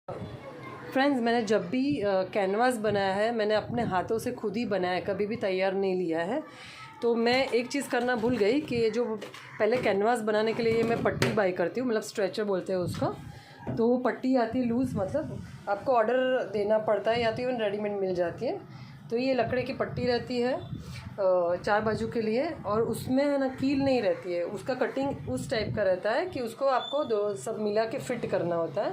Friends, मैंने जब भी कैनवास बनाया है मैंने अपने हाथों से खुद ही बनाया है, कभी भी तैयार नहीं लिया है। तो मैं एक चीज़ करना भूल गई कि ये जो पहले कैनवास बनाने के लिए मैं पट्टी बाई करती हूँ, मतलब स्ट्रेचर बोलते हैं उसका। तो वो पट्टी आती है लूज़, मतलब आपको ऑर्डर देना पड़ता है या तो इवन रेडीमेड मिल जाती है। तो ये लकड़े की पट्टी रहती है 4 बाजू के लिए, और उसमें है ना कील नहीं रहती है, उसका कटिंग उस टाइप का रहता है कि उसको आपको दो सब मिला के फिट करना होता है।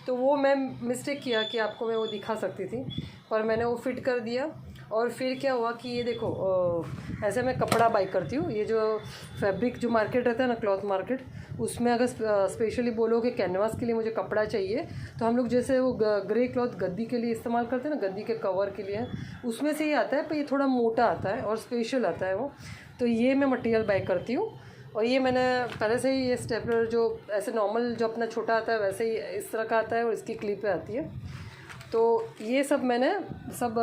तो वो मैं मिस्टेक किया कि आपको मैं वो दिखा सकती थी, पर मैंने वो फिट कर दिया। और फिर क्या हुआ कि ये देखो ऐसे मैं कपड़ा बाई करती हूँ। ये जो फैब्रिक जो मार्केट रहता है ना, क्लॉथ मार्केट, उसमें अगर स्पेशली बोलो कि कैनवास के लिए मुझे कपड़ा चाहिए, तो हम लोग जैसे वो ग्रे क्लॉथ गद्दी के लिए इस्तेमाल करते हैं ना, गद्दी के कवर के लिए, उसमें से ही आता है, पर ये थोड़ा मोटा आता है और स्पेशल आता है वो। तो ये मैं मटेरियल बाई करती हूँ। और ये मैंने पहले से ही ये स्टेपलर जो ऐसे नॉर्मल जो अपना छोटा आता है वैसे ही इस तरह का आता है, और इसकी क्लिपें आती है। तो ये सब मैंने सब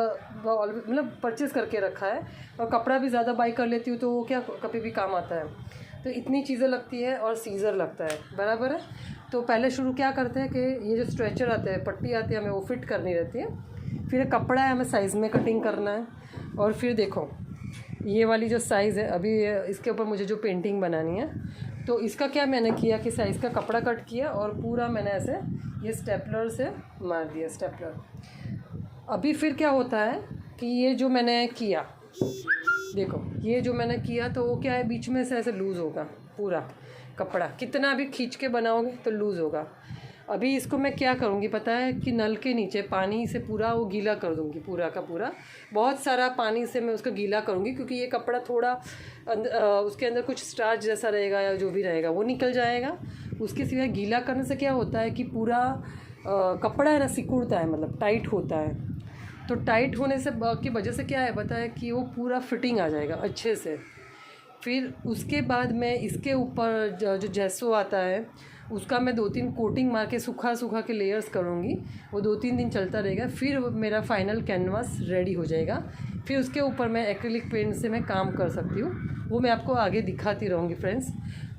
मतलब परचेज़ करके रखा है। और कपड़ा भी ज़्यादा बाई कर लेती हूँ तो वो क्या कभी भी काम आता है। तो इतनी चीज़ें लगती है और सीज़र लगता है, बराबर है। तो पहले शुरू क्या करते हैं कि ये जो स्ट्रेचर आते हैं, पट्टी आती है, हमें वो फिट करनी रहती है। फिर कपड़ा है, हमें साइज़ में कटिंग करना है। और फिर देखो ये वाली जो साइज़ है, अभी इसके ऊपर मुझे जो पेंटिंग बनानी है, तो इसका क्या मैंने किया कि साइज़ का कपड़ा कट किया और पूरा मैंने ऐसे ये स्टेपलर से मार दिया स्टेपलर। अभी फिर क्या होता है कि ये जो मैंने किया, देखो ये जो मैंने किया, तो वो क्या है, बीच में से ऐसे लूज़ होगा पूरा कपड़ा, कितना भी खींच के बनाओगे तो लूज़ होगा। अभी इसको मैं क्या करूँगी पता है कि नल के नीचे पानी से पूरा वो गीला कर दूँगी, पूरा का पूरा, बहुत सारा पानी से मैं उसको गीला करूँगी, क्योंकि ये कपड़ा थोड़ा उसके अंदर कुछ स्टार्च जैसा रहेगा या जो भी रहेगा वो निकल जाएगा। उसके सिवाय गीला करने से क्या होता है कि पूरा कपड़ा है ना सिकुड़ता है, मतलब टाइट होता है। तो टाइट होने से की वजह से क्या है पता है कि वो पूरा फिटिंग आ जाएगा अच्छे से। फिर उसके बाद मैं इसके ऊपर जो जेसो आता है उसका मैं 2-3 कोटिंग मार के सूखा के लेयर्स करूँगी, वो 2-3 दिन चलता रहेगा। फिर मेरा फाइनल कैनवास रेडी हो जाएगा। फिर उसके ऊपर मैं एक्रिलिक पेंट से मैं काम कर सकती हूँ, वो मैं आपको आगे दिखाती रहूँगी फ्रेंड्स।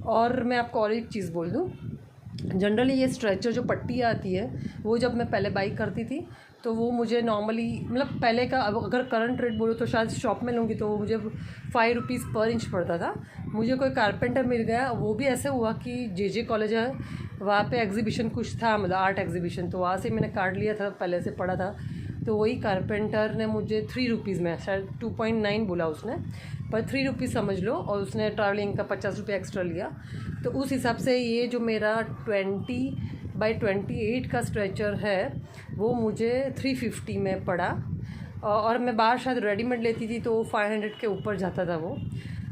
और मैं आपको और एक चीज़ बोल दूँ, जनरली ये स्ट्रेचर जो पट्टी आती है वो जब मैं पहले बाई करती थी तो वो मुझे नॉर्मली, मतलब पहले का, अब अगर करंट रेट बोलो तो शायद शॉप में लूँगी तो वो मुझे 5 रुपीज़ पर इंच पड़ता था। मुझे कोई कारपेंटर मिल गया, वो भी ऐसे हुआ कि जे कॉलेज है वहाँ पे एग्जीबिशन कुछ था, मतलब आर्ट एग्जीबिशन, तो वहाँ से मैंने कार्ड लिया था, पहले से पड़ा था। तो वही कारपेंटर ने मुझे 3 रुपीज़ में, शायद 2.9 बोला उसने, पर 3 रुपीज़ समझ लो, और उसने ट्रैवलिंग का 50 रुपये एक्स्ट्रा लिया। तो उस हिसाब से ये जो मेरा 20x28 का स्ट्रेचर है वो मुझे 350 में पड़ा। और मैं बाहर शायद रेडीमेड लेती थी तो 500 के ऊपर जाता था वो।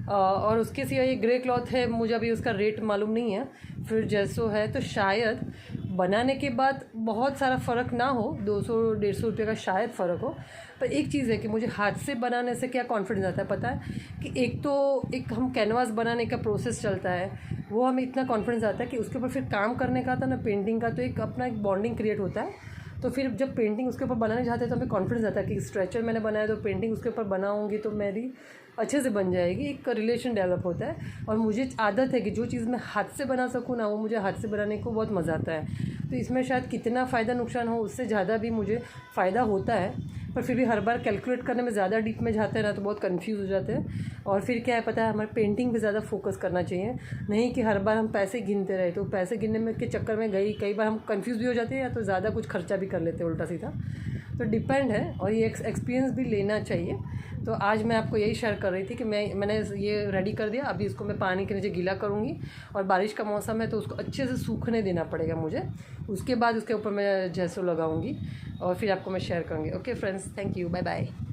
और उसके सिवा ये ग्रे क्लॉथ है, मुझे अभी उसका रेट मालूम नहीं है। फिर जैसो है तो शायद बनाने के बाद बहुत सारा फ़र्क ना हो, 200-150 रुपये का शायद फ़र्क हो। पर एक चीज़ है कि मुझे हाथ से बनाने से क्या कॉन्फिडेंस आता है पता है कि एक हम कैनवास बनाने का प्रोसेस चलता है, वो हमें इतना कॉन्फिडेंस आता है कि उसके ऊपर फिर काम करने का था ना, पेंटिंग का, तो एक अपना एक बॉन्डिंग क्रिएट होता है। तो फिर जब पेंटिंग उसके ऊपर बनाने जाते हैं तो हमें कॉन्फिडेंस आता है कि स्ट्रेचर मैंने बनाया तो पेंटिंग उसके ऊपर बनाऊंगी तो मेरी अच्छे से बन जाएगी, एक रिलेशन डेवलप होता है। और मुझे आदत है कि जो चीज़ मैं हाथ से बना सकूँ ना, वो मुझे हाथ से बनाने को बहुत मज़ा आता है। तो इसमें शायद कितना फ़ायदा नुकसान हो, उससे ज़्यादा भी मुझे फ़ायदा होता है। पर फिर भी हर बार कैलकुलेट करने में ज़्यादा डीप में जाते हैं ना तो बहुत कंफ्यूज हो जाते हैं। और फिर क्या है पता है, हमारे पेंटिंग पे ज़्यादा फोकस करना चाहिए, नहीं कि हर बार हम पैसे गिनते रहे। तो पैसे गिनने में के चक्कर में कई बार हम कंफ्यूज भी हो जाते हैं, या तो ज़्यादा कुछ खर्चा भी कर लेते हैं उल्टा सीधा। तो डिपेंड है, और ये एक्सपीरियंस भी लेना चाहिए। तो आज मैं आपको यही शेयर कर रही थी कि मैंने ये रेडी कर दिया। अभी इसको मैं पानी के नीचे गीला करूँगी, और बारिश का मौसम है तो उसको अच्छे से सूखने देना पड़ेगा मुझे। उसके बाद उसके ऊपर मैं जैसो लगाऊंगी और फिर आपको मैं शेयर करूँगी। Okay friends, thank you, bye bye.